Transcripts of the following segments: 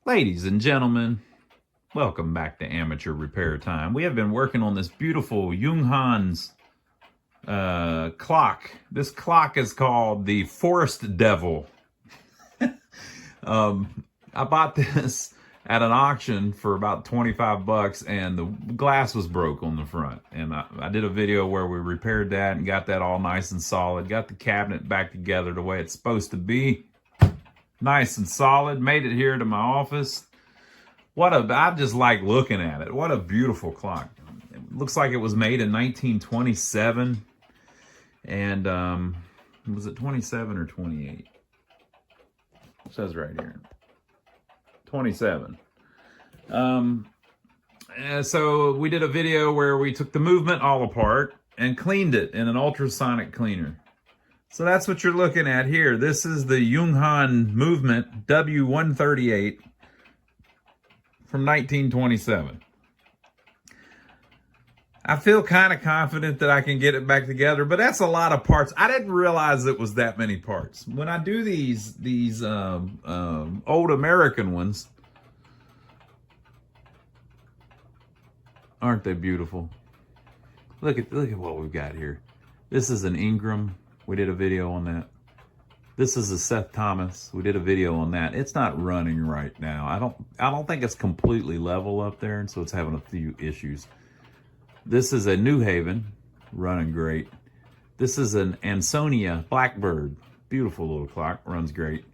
Ladies and gentlemen, welcome back to Amateur Repair Time. We have been working on this beautiful Junghans clock. This clock is called the Forest Devil. I bought this at an auction for about 25 bucks and the glass was broke on the front. And I did a video where we repaired that and got that all nice and solid. Got the cabinet back together the way it's supposed to be. Nice and solid. Made it here to my office. I just like looking at it. What a beautiful clock. It looks like it was made in 1927. And was it 27 or 28? It says right here. 27. So we did a video where we took the movement all apart and cleaned it in an ultrasonic cleaner. So that's what you're looking at here. This is the Junghans movement W138 from 1927. I feel kind of confident that I can get it back together, but that's a lot of parts. I didn't realize it was that many parts. When I do these old American ones, aren't they beautiful? Look at what we've got here. This is an Ingram. We did a video on that. This is a Seth Thomas. We did a video on that. It's not running right now. I don't think it's completely level up there, and so it's having a few issues. This is a New Haven, running great. This is an Ansonia Blackbird. Beautiful little clock, runs great.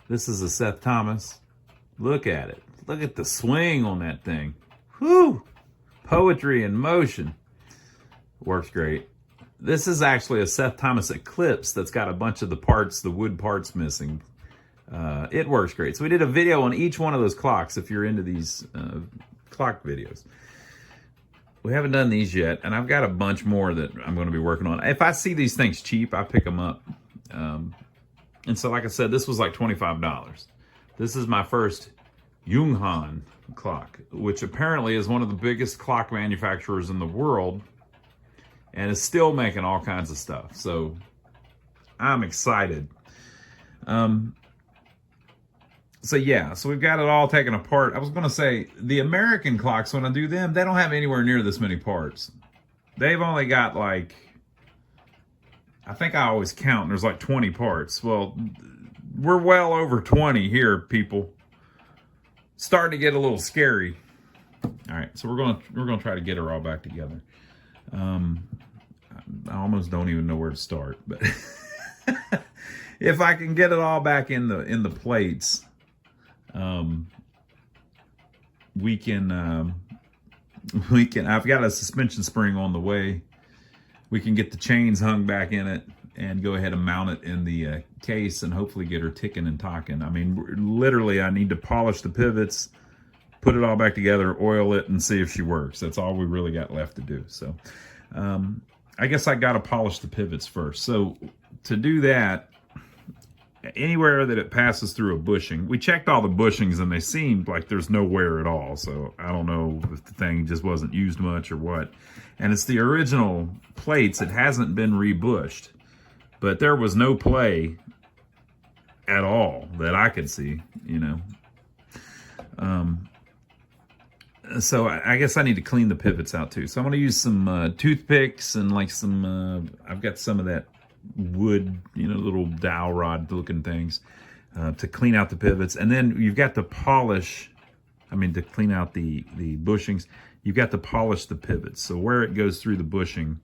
This is a Seth Thomas. Look at it. Look at the swing on that thing. Whew! Poetry in motion. Works great. This is actually a Seth Thomas Eclipse that's got a bunch of the parts, the wood parts missing. It works great. So we did a video on each one of those clocks if you're into these clock videos. We haven't done these yet, and I've got a bunch more that I'm going to be working on. If I see these things cheap, I pick them up. And so, like I said, this was like $25. This is my first Junghans clock, which apparently is one of the biggest clock manufacturers in the world and is still making all kinds of stuff. So I'm excited. So we've got it all taken apart. I was going to say, the American clocks, when I do them, they don't have anywhere near this many parts. They've only got like, I think I always count, there's like 20 parts. Well, we're well over 20 here, people. Starting to get a little scary. All right, so we're gonna try to get her all back together. I almost don't even know where to start, but if I can get it all back in the plates, we can. I've got a suspension spring on the way. We can get the chains hung back in it and go ahead and mount it in the case and hopefully get her ticking and talking. I mean, literally, I need to polish the pivots, put it all back together, oil it, and see if she works. That's all we really got left to do. So I guess I got to polish the pivots first. So to do that, anywhere that it passes through a bushing, we checked all the bushings and they seemed like there's no wear at all. So I don't know if the thing just wasn't used much or what. And it's the original plates. It hasn't been rebushed, but there was no play at all that I could see, you know. So I guess I need to clean the pivots out too. So I'm going to use some toothpicks and like some, I've got some of that wood, you know, little dowel rod looking things to clean out the pivots. And then you've got to polish, to clean out the bushings, you've got to polish the pivots. So where it goes through the bushing,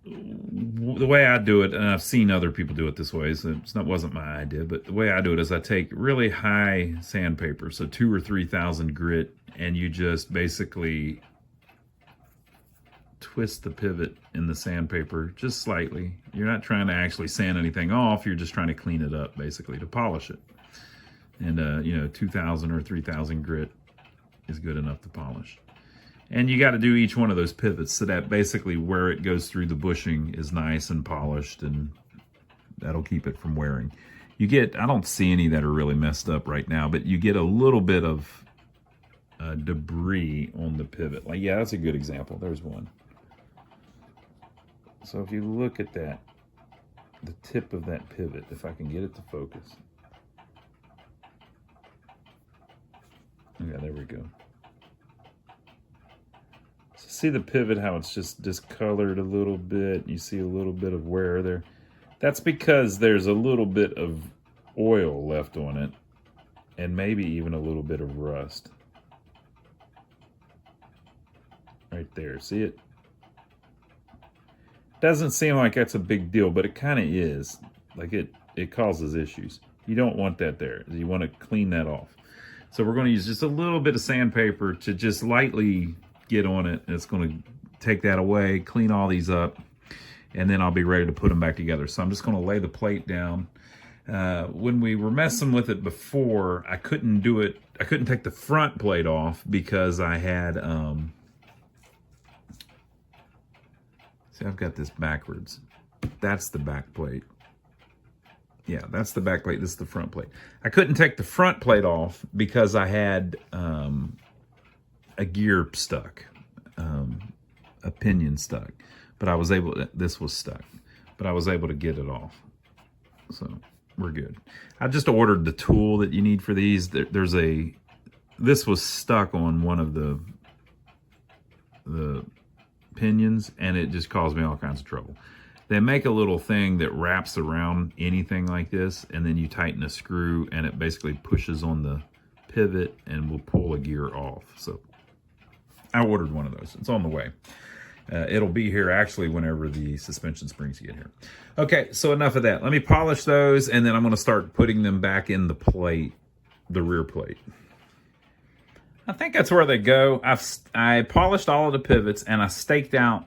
the way I do it, and I've seen other people do it this way, so wasn't my idea, but the way I do it is I take really high sandpaper, so 2,000 or 3,000 grit, and you just basically twist the pivot in the sandpaper just slightly. You're not trying to actually sand anything off, you're just trying to clean it up, basically, to polish it. And, 2,000 or 3,000 grit is good enough to polish. And you got to do each one of those pivots so that basically where it goes through the bushing is nice and polished, and that'll keep it from wearing. You get, I don't see any that are really messed up right now, but you get a little bit of debris on the pivot. Like, yeah, that's a good example. There's one. So if you look at that, the tip of that pivot, if I can get it to focus, Yeah, there we go. So see the pivot, how it's just discolored a little bit. You see a little bit of wear there. That's because there's a little bit of oil left on it, and maybe even a little bit of rust. Right there, see it? Doesn't seem like that's a big deal, but it kind of is. Like it causes issues. You don't want that there. You want to clean that off. So we're going to use just a little bit of sandpaper to just lightly get on it. It's going to take that away, clean all these up, and then I'll be ready to put them back together. So I'm just going to lay the plate down. When we were messing with it before, I couldn't do it. I couldn't take the front plate off because I had, see, I've got this backwards. That's the back plate. Yeah, that's the back plate. This is the front plate. I couldn't take the front plate off because I had a gear stuck, a pinion stuck. But I was able to, this was stuck. But I was able to get it off. So we're good. I just ordered the tool that you need for these. There's a, this was stuck on one of the pinions, and it just caused me all kinds of trouble. They make a little thing that wraps around anything like this, and then you tighten a screw, and it basically pushes on the pivot and will pull a gear off. So I ordered one of those. It's on the way. It'll be here actually whenever the suspension springs get here. Okay, so enough of that. Let me polish those, and then I'm going to start putting them back in the plate, the rear plate. I think that's where they go. I polished all of the pivots, and I staked out.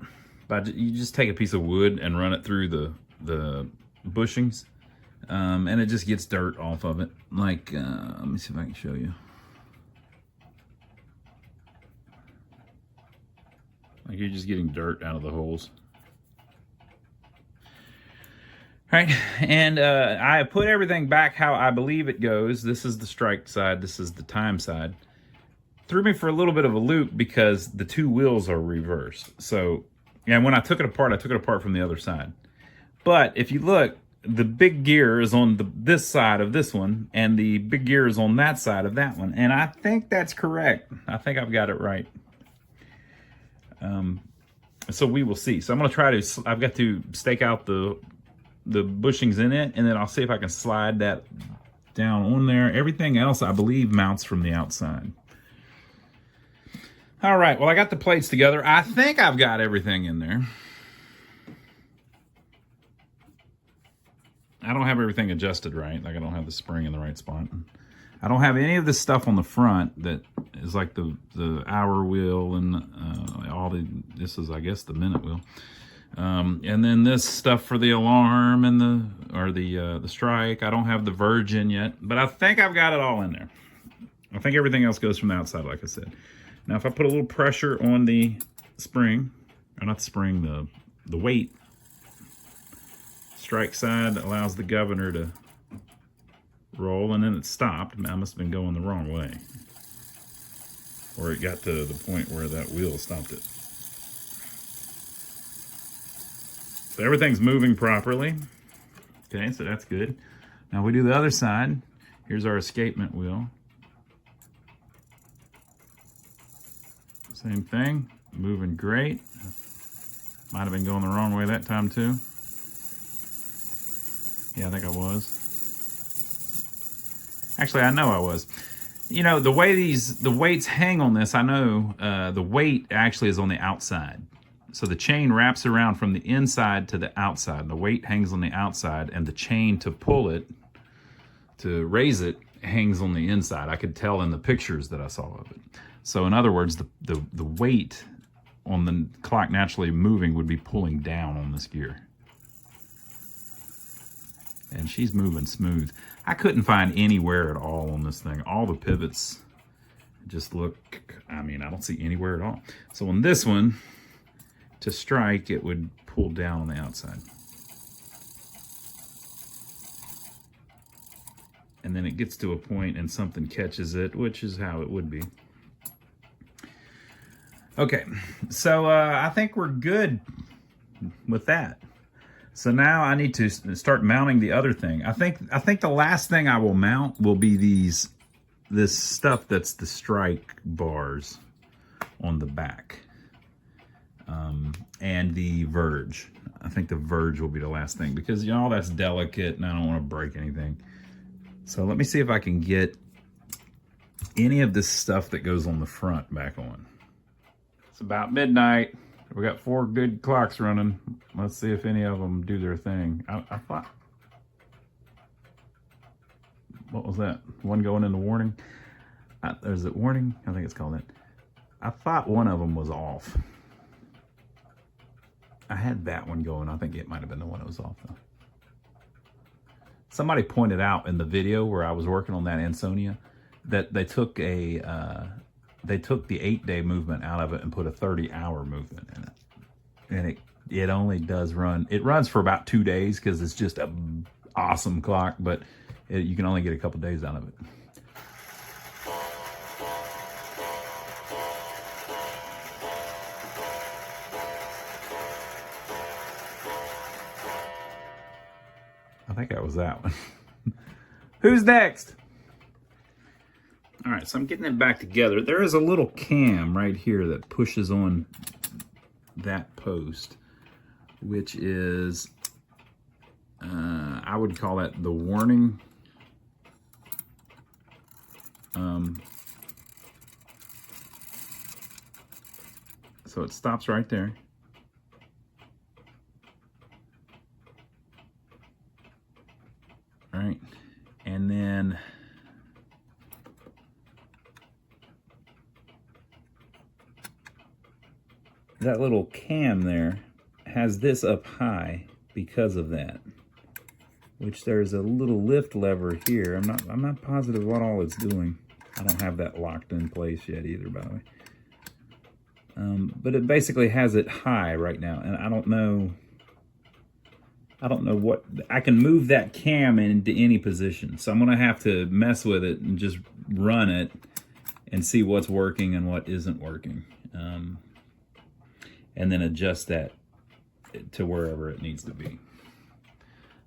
But you just take a piece of wood and run it through the bushings, and it just gets dirt off of it. Like, let me see if I can show you. Like you're just getting dirt out of the holes. All right, and I put everything back how I believe it goes. This is the strike side. This is the time side. Threw me for a little bit of a loop because the two wheels are reversed. So, and when I took it apart from the other side. But if you look, the big gear is on this side of this one, and the big gear is on that side of that one. And I think that's correct. I think I've got it right. So we will see. So I'm going to try to, I've got to stake out the bushings in it, and then I'll see if I can slide that down on there. Everything else, I believe, mounts from the outside. All right, well, I got the plates together. I think I've got everything in there. I don't have everything adjusted right. Like I don't have the spring in the right spot. I don't have any of this stuff on the front that is like the hour wheel and this is, I guess, the minute wheel. And then this stuff for the alarm and the strike. I don't have the Virgin yet, but I think I've got it all in there. I think everything else goes from the outside, like I said. Now, if I put a little pressure on the spring, or not the spring, the weight, strike side allows the governor to roll, and then it stopped. I must have been going the wrong way. Or it got to the point where that wheel stopped it. So everything's moving properly. Okay, so that's good. Now we do the other side. Here's our escapement wheel. Same thing, moving great. Might have been going the wrong way that time too. Yeah, I think I was. Actually, I know I was. You know, the way the weights hang on this, I know the weight actually is on the outside. So the chain wraps around from the inside to the outside. The weight hangs on the outside, and the chain to pull it, to raise it, hangs on the inside. I could tell in the pictures that I saw of it. So in other words, the weight on the clock naturally moving would be pulling down on this gear. And she's moving smooth. I couldn't find anywhere at all on this thing. All the pivots just look, I mean, I don't see anywhere at all. So on this one, to strike, it would pull down on the outside. And then it gets to a point and something catches it, which is how it would be. Okay, so I think we're good with that. So now I need to start mounting the other thing. I think the last thing I will mount will be these this stuff that's the strike bars on the back, and the verge. I think the verge will be the last thing, because you know all that's delicate and I don't want to break anything. So let me see if I can get any of this stuff that goes on the front back on. It's about midnight. We got 4 good clocks running. Let's see if any of them do their thing. I thought, what was that? One going into warning? Is it warning? I think it's called that. I thought one of them was off. I had that one going. I think it might have been the one that was off though. Somebody pointed out in the video where I was working on that Ansonia that they took the 8-day movement out of it and put a 30-hour movement in it. And it only does run, it runs for about 2 days because it's just an awesome clock, but you can only get a couple days out of it. I think that was that one. Who's next? All right, so I'm getting it back together. There is a little cam right here that pushes on that post, which is, I would call that the warning. So it stops right there. All right, and then that little cam there has this up high because of that, which there's a little lift lever here. I'm not positive what all it's doing. I don't have that locked in place yet either, by the way. But it basically has it high right now, and I don't know what, I can move that cam into any position. So I'm gonna have to mess with it and just run it and see what's working and what isn't working. And then adjust that to wherever it needs to be.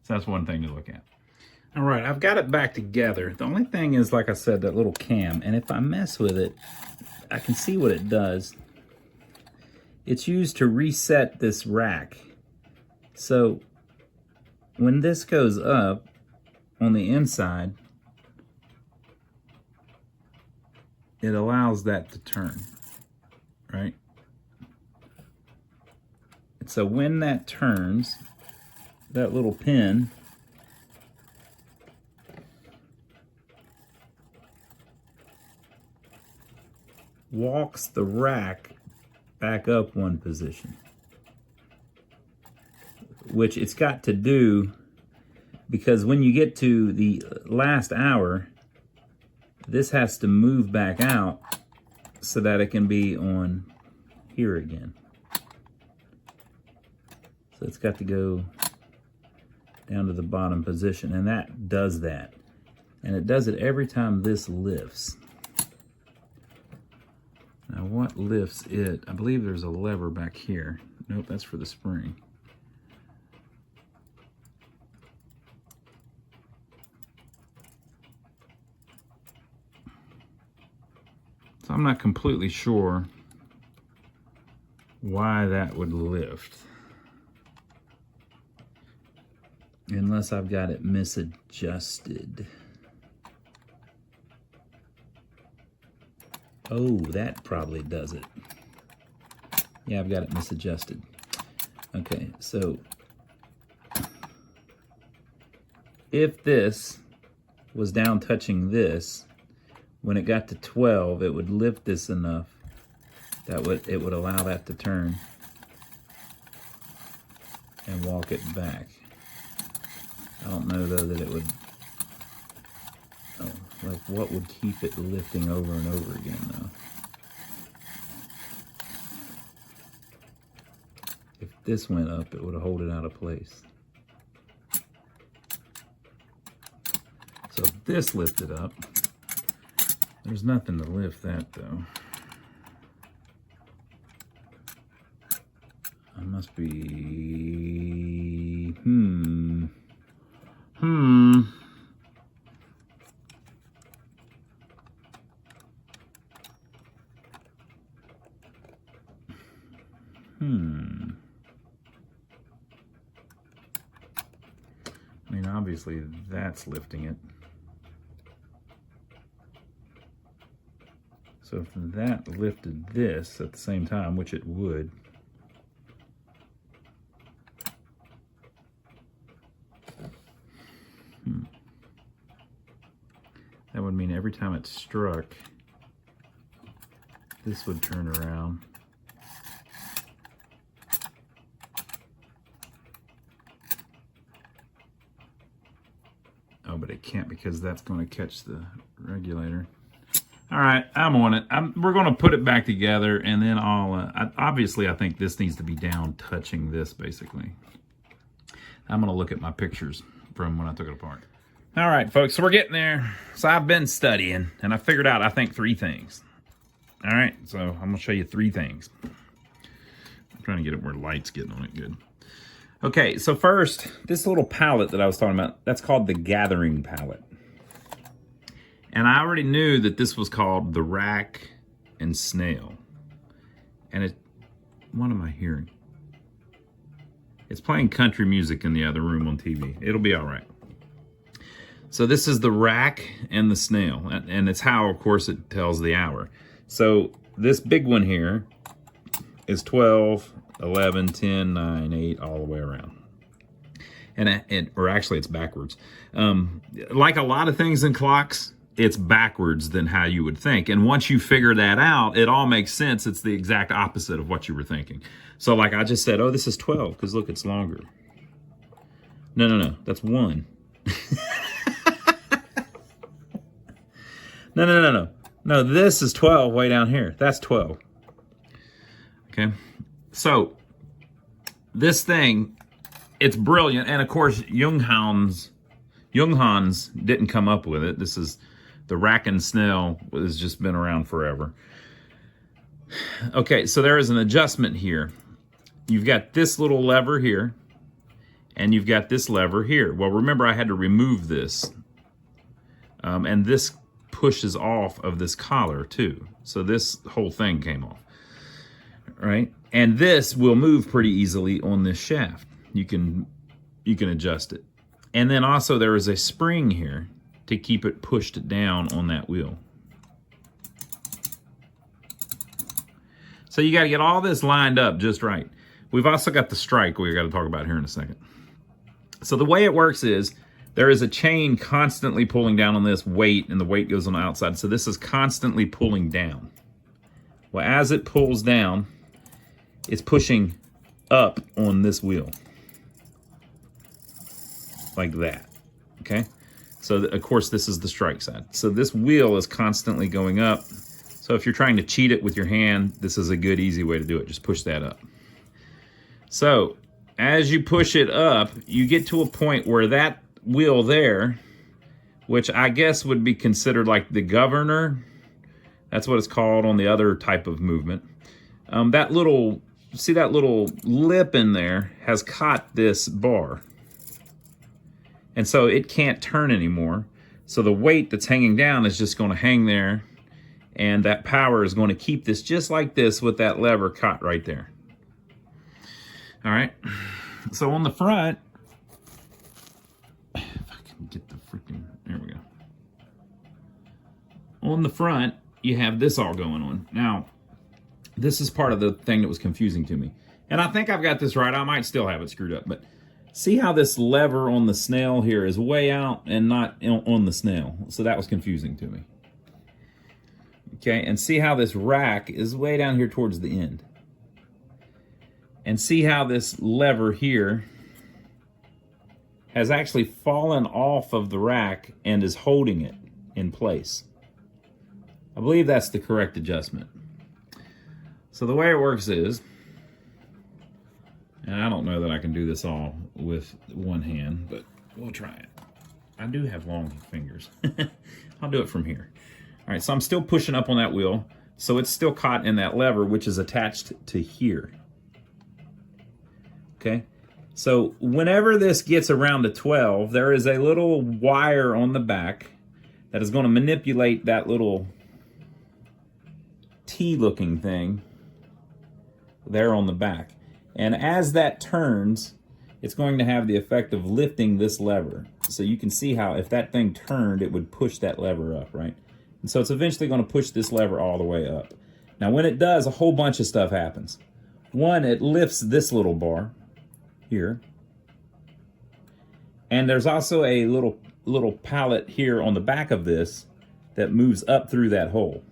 So that's one thing to look at. All right, I've got it back together. The only thing is, like I said, that little cam, and if I mess with it, I can see what it does. It's used to reset this rack. So when this goes up on the inside, it allows that to turn, right? So when that turns, that little pin walks the rack back up one position, which it's got to do because when you get to the last hour, this has to move back out so that it can be on here again. So it's got to go down to the bottom position, and that does that. And it does it every time this lifts. Now what lifts it? I believe there's a lever back here. Nope, that's for the spring. So I'm not completely sure why that would lift, unless I've got it misadjusted. Oh, that probably does it. Yeah, I've got it misadjusted. Okay, so if this was down touching this, when it got to 12, it would lift this enough that it would allow that to turn and walk it back. I don't know though that it would, like what would keep it lifting over and over again though? If this went up, it would hold it out of place. So if this lifted up, there's nothing to lift that though. I must be, I mean, obviously that's lifting it. So if that lifted this at the same time, which it would, that would mean every time it struck, this would turn around. Oh, but it can't because that's going to catch the regulator. All right, I'm on it. We're going to put it back together, and then obviously I think this needs to be down touching this, basically. I'm going to look at my pictures from when I took it apart. All right, folks, so we're getting there. So I've been studying, and I figured out, I think, 3 things. All right, so I'm going to show you 3 things. I'm trying to get it where light's getting on it good. Okay, so first, this little palette that I was talking about, that's called the gathering palette. And I already knew that this was called the rack and snail. And what am I hearing? It's playing country music in the other room on TV. It'll be all right. So this is the rack and the snail. And it's how, of course, it tells the hour. So this big one here is 12, 11, 10, 9, 8, all the way around. Or actually, it's backwards. Like a lot of things in clocks, it's backwards than how you would think. And once you figure that out, it all makes sense. It's the exact opposite of what you were thinking. So like I just said, oh, this is 12, because look, it's longer. No, that's 1. No, this is 12 way down here. That's 12. Okay, so this thing, it's brilliant. And of course, Junghans didn't come up with it. This is the rack and snail has just been around forever. Okay, so there is an adjustment here. You've got this little lever here, and you've got this lever here. Well, remember I had to remove this, and this pushes off of this collar too. So this whole thing came off, right? And this will move pretty easily on this shaft. You can adjust it. And then also there is a spring here to keep it pushed down on that wheel. So you got to get all this lined up just right. We've also got the strike we've got to talk about here in a second. So the way it works is there is a chain constantly pulling down on this weight, and the weight goes on the outside. So this is constantly pulling down. Well, as it pulls down, it's pushing up on this wheel. Like that, okay? So of course this is the strike side. So this wheel is constantly going up. So if you're trying to cheat it with your hand, this is a good, easy way to do it. Just push that up. So as you push it up, you get to a point where that wheel there, which I guess would be considered like the governor, that's what it's called on the other type of movement. That little, see that little lip in there has caught this bar. And so it can't turn anymore. So the weight that's hanging down is just going to hang there. And that power is going to keep this just like this with that lever caught right there. All right. So on the front, if I can get the freaking, there we go. On the front, you have this all going on. Now, this is part of the thing that was confusing to me. And I think I've got this right. I might still have it screwed up, but see how this lever on the snail here is way out and not on the snail. So that was confusing to me. Okay, and see how this rack is way down here towards the end. And see how this lever here has actually fallen off of the rack and is holding it in place. I believe that's the correct adjustment. So the way it works is, and I don't know that I can do this all with one hand, but we'll try it. I do have long fingers. I'll do it from here. All right, so I'm still pushing up on that wheel, so it's still caught in that lever, which is attached to here. Okay, so whenever this gets around to 12, there is a little wire on the back that is going to manipulate that little T-looking thing there on the back. And as that turns, it's going to have the effect of lifting this lever. So you can see how if that thing turned, it would push that lever up, right? And so it's eventually going to push this lever all the way up. Now when it does, a whole bunch of stuff happens. One, it lifts this little bar here. And there's also a little pallet here on the back of this that moves up through that hole.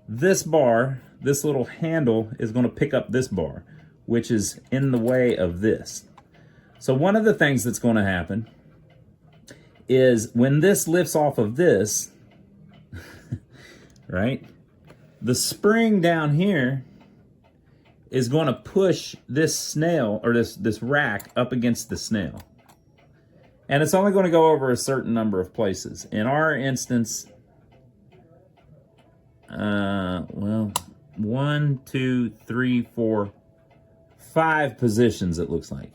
This bar, this little handle, is going to pick up this bar, which is in the way of this. So one of the things that's going to happen is when this lifts off of this, right, the spring down here is going to push this snail, or this rack, up against the snail. And it's only going to go over a certain number of places. In our instance, well, 1, 2, 3, 4, 5 positions, it looks like.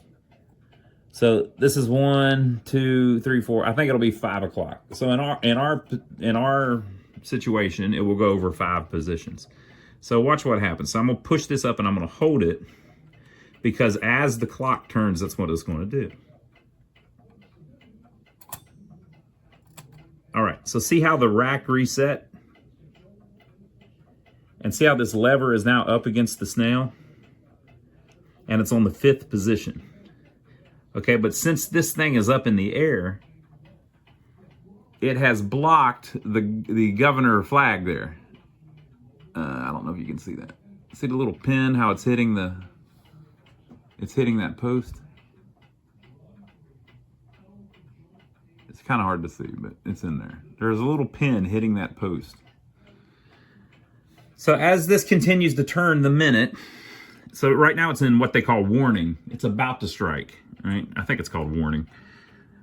So this is 1, 2, 3, 4. I think it'll be 5 o'clock. So in our situation, it will go over 5 positions. So watch what happens. So I'm gonna push this up and I'm gonna hold it, because as the clock turns, that's what it's gonna do. All right, so see how the rack reset? And see how this lever is now up against the snail? And it's on the 5th position. Okay, but since this thing is up in the air, it has blocked the governor flag there. I don't know if you can see that. See the little pin, how it's hitting that post? It's kind of hard to see, but it's in there. There's a little pin hitting that post. So as this continues to turn the minute, so right now it's in what they call warning. It's about to strike, right? I think it's called warning.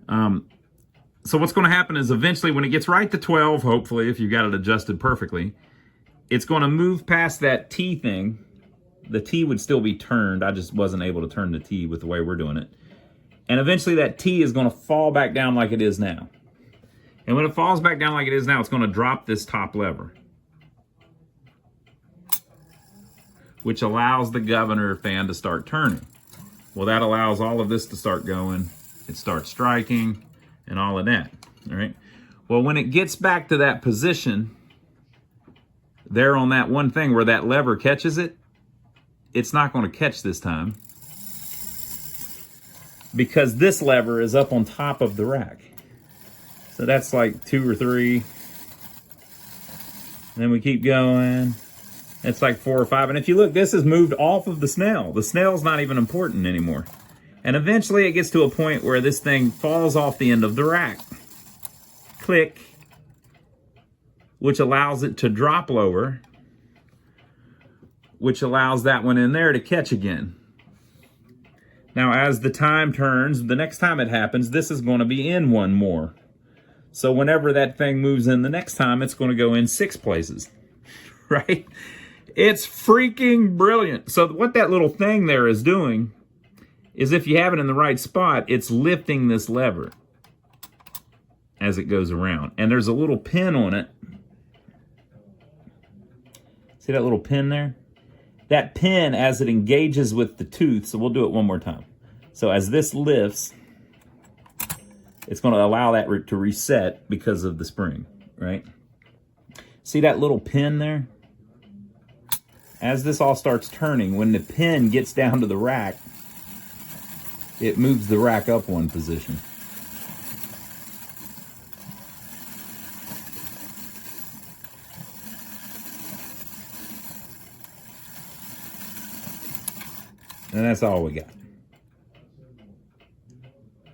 So what's going to happen is eventually when it gets right to 12, hopefully, if you've got it adjusted perfectly, it's going to move past that T thing. The T would still be turned. I just wasn't able to turn the T with the way we're doing it. And eventually that T is going to fall back down like it is now. And when it falls back down like it is now, it's going to drop this top lever, which allows the governor fan to start turning. Well, that allows all of this to start going. It starts striking and all of that, all right? Well, when it gets back to that position, there on that one thing where that lever catches it, it's not going to catch this time because this lever is up on top of the rack. So that's like 2 or 3. And then we keep going. It's like 4 or 5. And if you look, this is moved off of the snail. The snail's not even important anymore. And eventually it gets to a point where this thing falls off the end of the rack. Click. Which allows it to drop lower. Which allows that one in there to catch again. Now as the time turns, the next time it happens, this is going to be in one more. So whenever that thing moves in the next time, it's going to go in 6 places. Right? It's freaking brilliant. So what that little thing there is doing is, if you have it in the right spot, it's lifting this lever as it goes around. And there's a little pin on it. See that little pin there? That pin, as it engages with the tooth, so we'll do it one more time. So as this lifts, it's going to allow that to reset because of the spring, right? See that little pin there? As this all starts turning, when the pin gets down to the rack, it moves the rack up one position. And that's all we got.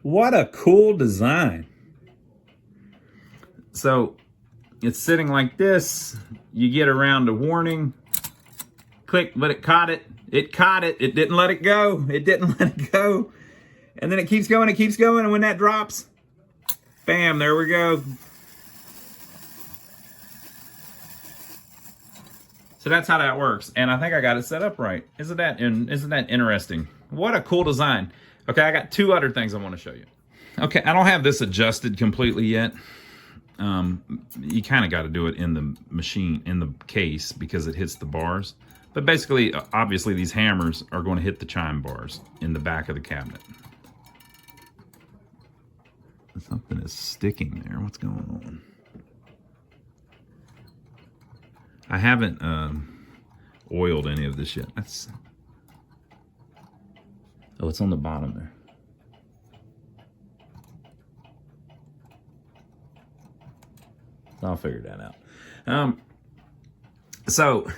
What a cool design. So it's sitting like this. You get around to warning. Click, but it caught it. It caught it. It didn't let it go. It didn't let it go. And then it keeps going. It keeps going. And when that drops, bam, there we go. So that's how that works. And I think I got it set up right. Isn't that interesting? What a cool design. Okay, I got 2 other things I want to show you. Okay, I don't have this adjusted completely yet. You kind of got to do it in the machine, in the case, because it hits the bars. But basically, obviously, these hammers are going to hit the chime bars in the back of the cabinet. Something is sticking there. What's going on? I haven't oiled any of this yet. Oh, it's on the bottom there. I'll figure that out. So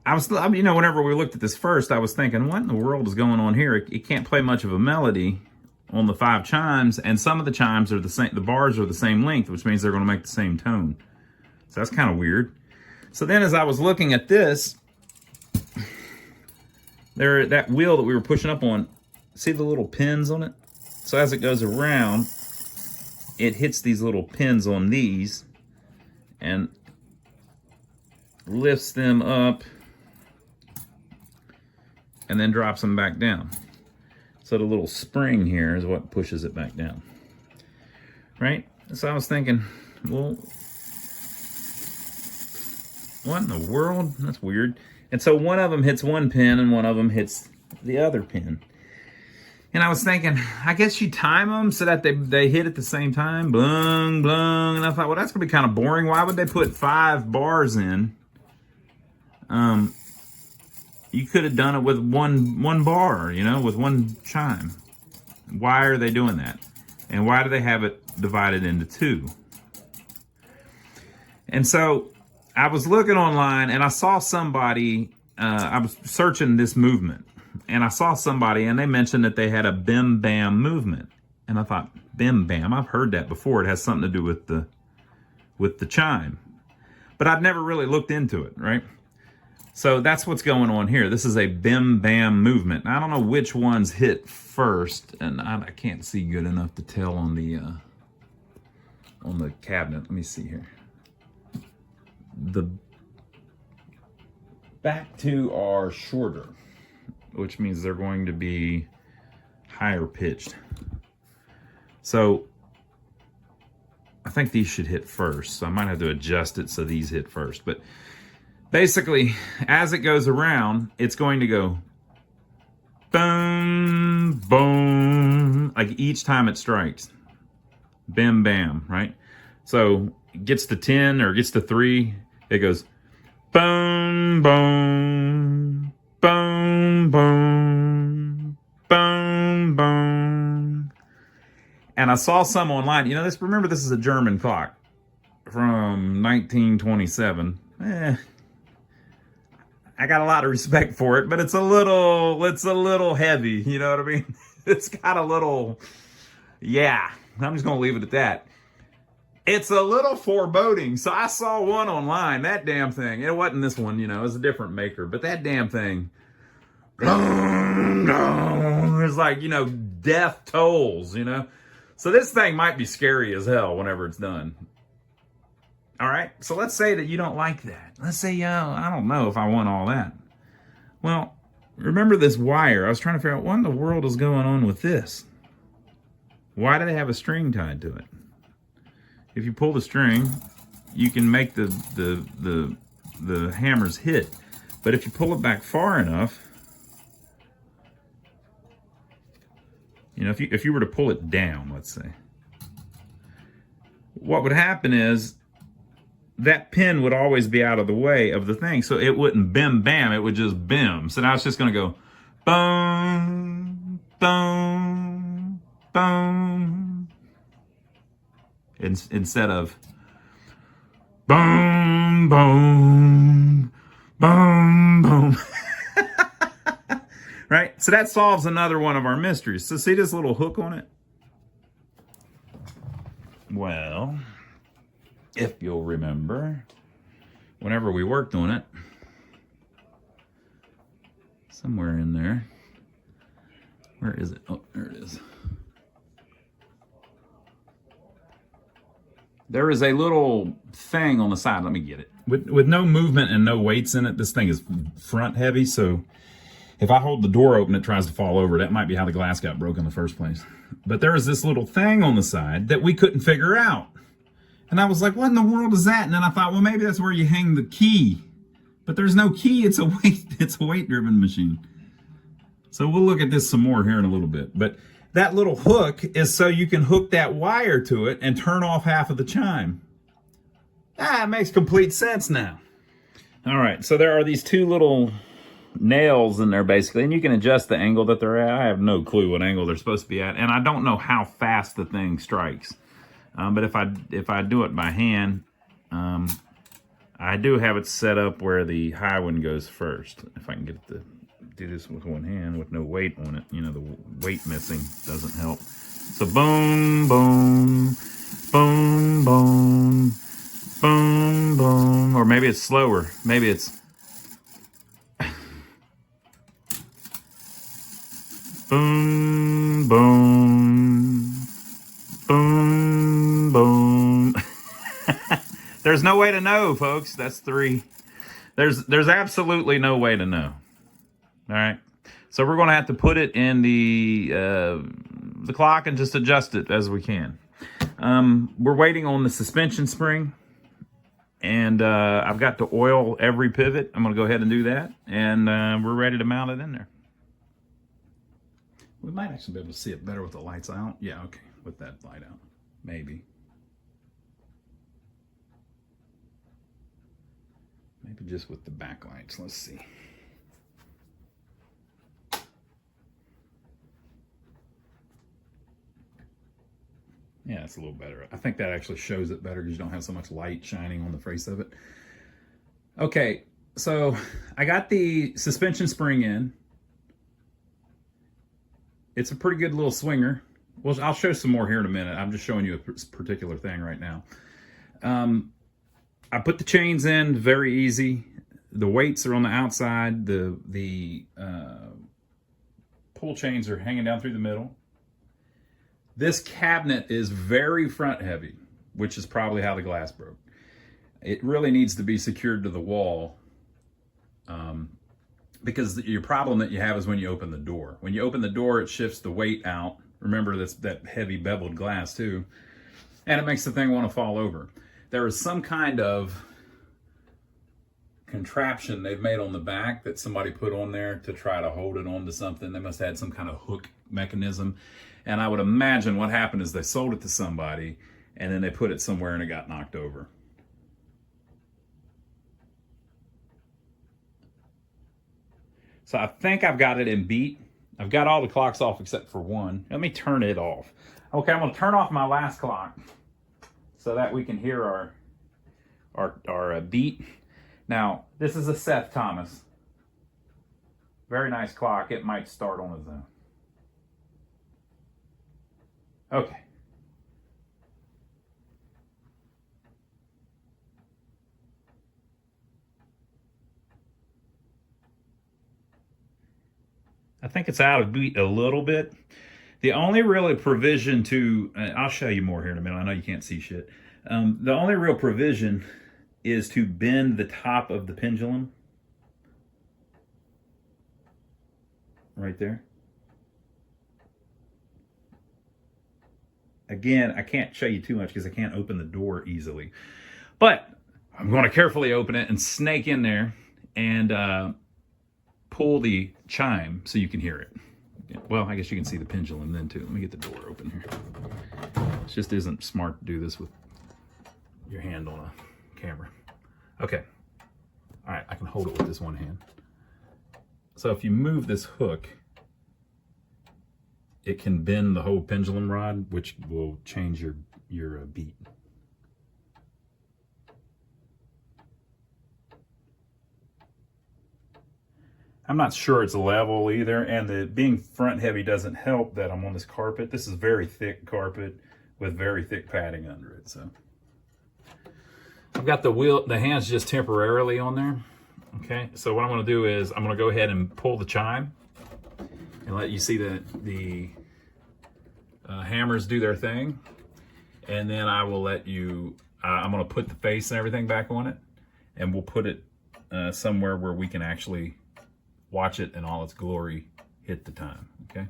I was, you know, whenever we looked at this first, I was thinking, what in the world is going on here? It can't play much of a melody on the 5 chimes, and some of the chimes are the same. The bars are the same length, which means they're going to make the same tone. So that's kind of weird. So then, as I was looking at this, that wheel that we were pushing up on, see the little pins on it? So as it goes around, it hits these little pins on these and lifts them up and then drops them back down. So the little spring here is what pushes it back down, right? So I was thinking, well, what in the world? That's weird. And so one of them hits one pin and one of them hits the other pin. And I was thinking, I guess you time them so that they hit at the same time. Blung, blung. And I thought, well, that's going to be kind of boring. Why would they put 5 bars in? You could have done it with one bar, you know, with one chime. Why are they doing that? And why do they have it divided into 2? And so I was looking online and I saw somebody, I was searching this movement. And I saw somebody and they mentioned that they had a bim bam movement. And I thought, bim bam, I've heard that before. It has something to do with the chime. But I've never really looked into it, right? So that's what's going on here. This is a bim bam movement. I don't know which ones hit first, and I can't see good enough to tell on the cabinet. Let me see here. The back 2 are shorter, which means they're going to be higher pitched. So I think these should hit first. So I might have to adjust it so these hit first. But basically, as it goes around, it's going to go boom, boom, like each time it strikes. Bam, bam, right? So it gets to 10 or it gets to 3, it goes boom, boom, boom, boom, boom, boom. And I saw some online. You know, remember this is a German clock from 1927. I got a lot of respect for it, but it's a little heavy, you know what I mean? It's got a little, yeah, I'm just gonna leave it at that. It's a little foreboding. So I saw one online, that damn thing, it wasn't this one, you know, it was a different maker, but that damn thing, it's like, you know, death tolls, you know? So this thing might be scary as hell whenever it's done. All right, so let's say that you don't like that. Let's say, I don't know if I want all that. Well, remember this wire. I was trying to figure out what in the world is going on with this. Why do they have a string tied to it? If you pull the string, you can make the hammers hit. But if you pull it back far enough, you know, if you were to pull it down, let's say, what would happen is that pin would always be out of the way of the thing, so it wouldn't bim bam, it would just bim. So now it's just going to go boom, boom, boom, instead of boom, boom, boom, boom. Right? So that solves another one of our mysteries. So see this little hook on it? Well, if you'll remember, whenever we worked on it, somewhere in there, where is it? Oh, there it is. There is a little thing on the side. Let me get it. With no movement and no weights in it, this thing is front heavy, so if I hold the door open, it tries to fall over. That might be how the glass got broken in the first place. But there was this little thing on the side that we couldn't figure out. And I was like, what in the world is that? And then I thought, well, maybe that's where you hang the key. But there's no key. It's a weight-driven machine. So we'll look at this some more here in a little bit. But that little hook is so you can hook that wire to it and turn off half of the chime. Ah, it makes complete sense now. All right, so there are these two little nails in there basically, and you can adjust the angle that they're at. I have no clue what angle they're supposed to be at, and I don't know how fast the thing strikes. But if I do it by hand, I do have it set up where the high one goes first. If I can get it to do this with one hand with no weight on it, you know, the weight missing doesn't help. So boom, boom, boom, boom, boom, boom, or maybe it's slower. Maybe it's boom, boom, boom, boom. There's no way to know, folks. That's 3. There's absolutely no way to know. All right. So we're going to have to put it in the clock and just adjust it as we can. We're waiting on the suspension spring, and I've got to oil every pivot. I'm going to go ahead and do that, and we're ready to mount it in there. We might actually be able to see it better with the lights out. Yeah, okay, with that light out, maybe. Maybe just with the backlights. Let's see. Yeah, it's a little better. I think that actually shows it better because you don't have so much light shining on the face of it. Okay, so I got the suspension spring in. It's a pretty good little swinger. Well, I'll show some more here in a minute. I'm just showing you a particular thing right now. I put the chains in, very easy. The weights are on the outside. The pull chains are hanging down through the middle. This cabinet is very front heavy, which is probably how the glass broke. It really needs to be secured to the wall because your problem that you have is when you open the door. When you open the door, it shifts the weight out. Remember, that's that heavy beveled glass too. And it makes the thing want to fall over. There is some kind of contraption they've made on the back that somebody put on there to try to hold it onto something. They must have had some kind of hook mechanism. And I would imagine what happened is they sold it to somebody and then they put it somewhere and it got knocked over. So I think I've got it in beat. I've got all the clocks off except for one. Let me turn it off. Okay, I'm gonna turn off my last clock so that we can hear our beat. Now, this is a Seth Thomas. Very nice clock. It might start on its own. Okay. I think it's out of beat a little bit. The only really provision to, I'll show you more here in a minute. I know you can't see shit. The only real provision is to bend the top of the pendulum. Right there. Again, I can't show you too much because I can't open the door easily. But I'm going to carefully open it and snake in there and pull the chime so you can hear it. Well, I guess you can see the pendulum then too. Let me get the door open here. It just isn't smart to do this with your hand on a camera. Okay. All right, I can hold it with this one hand. So if you move this hook, it can bend the whole pendulum rod, which will change your beat. I'm not sure it's level either, and the being front heavy doesn't help that I'm on this carpet. This is very thick carpet with very thick padding under it. So I've got the hands just temporarily on there. Okay, so what I'm going to do is I'm going to go ahead and pull the chime and let you see the hammers do their thing, and then I will let you. I'm going to put the face and everything back on it, and we'll put it somewhere where we can actually watch it in all its glory hit the time, okay?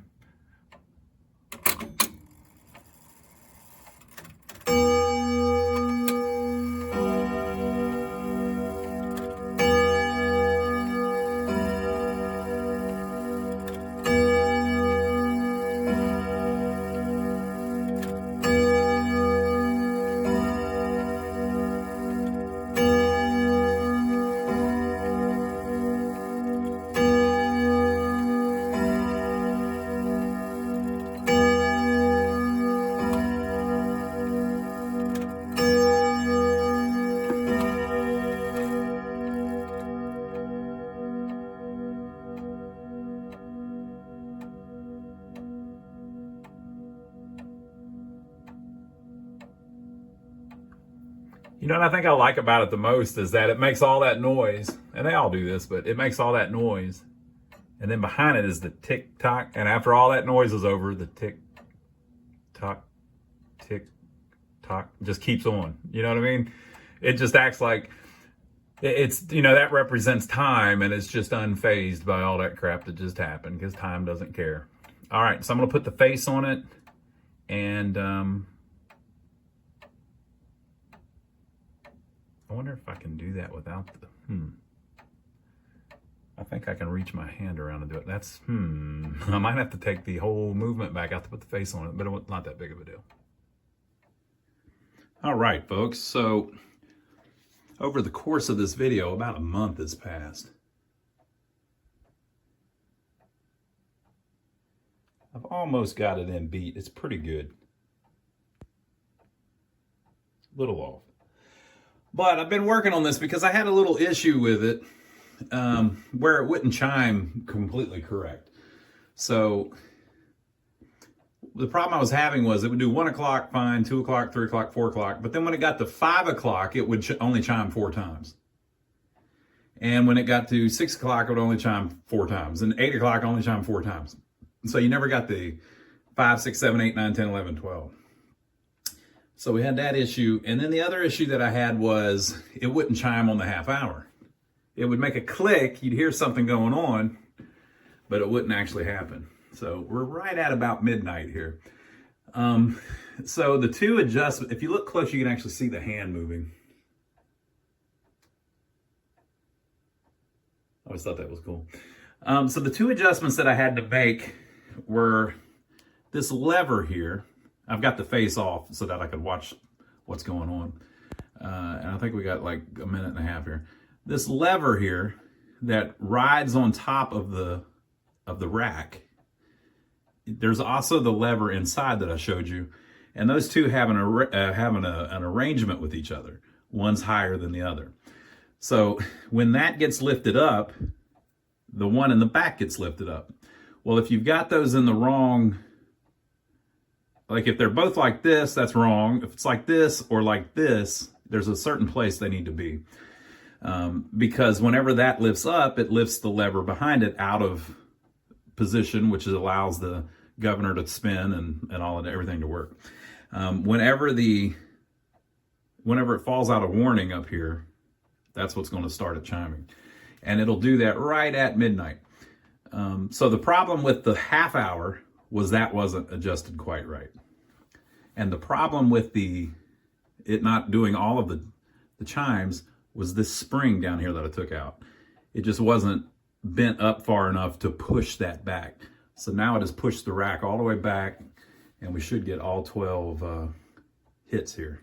You know what I think I like about it the most is that it makes all that noise, and they all do this, but it makes all that noise. And then behind it is the tick tock. And after all that noise is over, the tick tock just keeps on. You know what I mean? It just acts like it's, you know, that represents time, and it's just unfazed by all that crap that just happened because time doesn't care. All right, so I'm going to put the face on it, and I wonder if I can do that without the, I think I can reach my hand around and do it. That's, I might have to take the whole movement back out to put the face on it, but it's not that big of a deal. All right, folks, so over the course of this video, about a month has passed. I've almost got it in beat. It's pretty good. A little off. But I've been working on this because I had a little issue with it where it wouldn't chime completely correct. So the problem I was having was it would do 1 o'clock fine, 2 o'clock, 3 o'clock, 4 o'clock. But then when it got to 5 o'clock, it would only chime 4 times. And when it got to 6 o'clock, it would only chime 4 times. And 8 o'clock, only chime 4 times. So you never got the 5, 6, 7, 8, 9, 10, 11, 12. So we had that issue. And then the other issue that I had was it wouldn't chime on the half hour. It would make a click. You'd hear something going on, but it wouldn't actually happen. So we're right at about midnight here. So the two adjustments, if you look close, you can actually see the hand moving. I always thought that was cool. So the two adjustments that I had to make were this lever here. I've got the face off so that I could watch what's going on. And I think we got like a minute and a half here. This lever here that rides on top of the rack. There's also the lever inside that I showed you. And those two have an arrangement with each other. One's higher than the other. So when that gets lifted up, the one in the back gets lifted up. Well, if you've got those in the wrong, like if they're both like this, that's wrong. If it's like this or like this, there's a certain place they need to be. Because whenever that lifts up, it lifts the lever behind it out of position, which allows the governor to spin and all of everything to work. Whenever it falls out of warning up here, that's what's going to start it chiming. And it'll do that right at midnight. So the problem with the half hour was that wasn't adjusted quite right. And the problem with it not doing all of the chimes was this spring down here that I took out. It just wasn't bent up far enough to push that back. So now it has pushed the rack all the way back, and we should get all 12 hits here.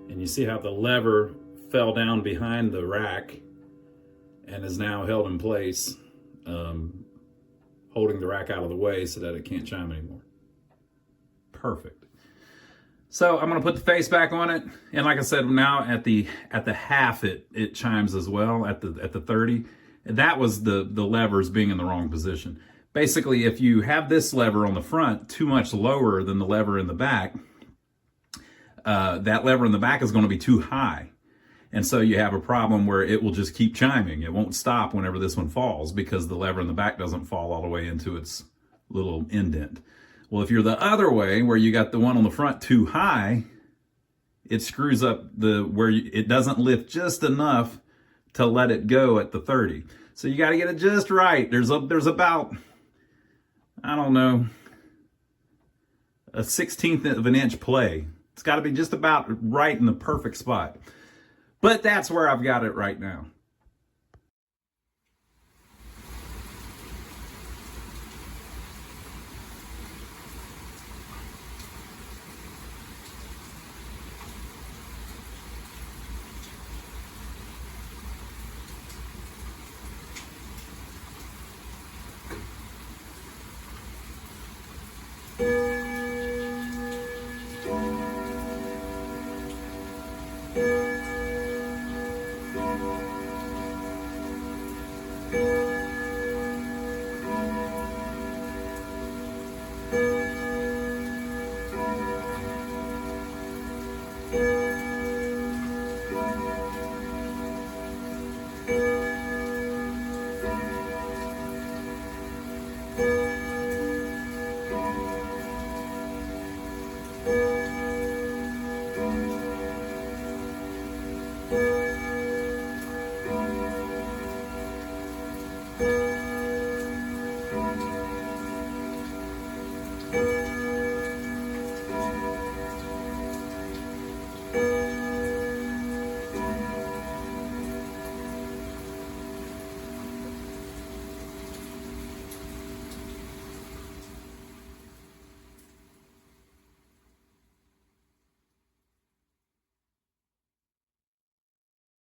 And you see how the lever fell down behind the rack and is now held in place, holding the rack out of the way so that it can't chime anymore. Perfect. So I'm going to put the face back on it, and like I said, now at the half it chimes as well at the 30. That was the levers being in the wrong position. Basically, if you have this lever on the front too much lower than the lever in the back, that lever in the back is going to be too high. And so you have a problem where it will just keep chiming. It won't stop whenever this one falls because the lever in the back doesn't fall all the way into its little indent. Well, if you're the other way where you got the one on the front too high, it screws up it doesn't lift just enough to let it go at the 30. So you got to get it just right. There's about, I don't know, a 1/16 of an inch play. It's got to be just about right in the perfect spot. But that's where I've got it right now.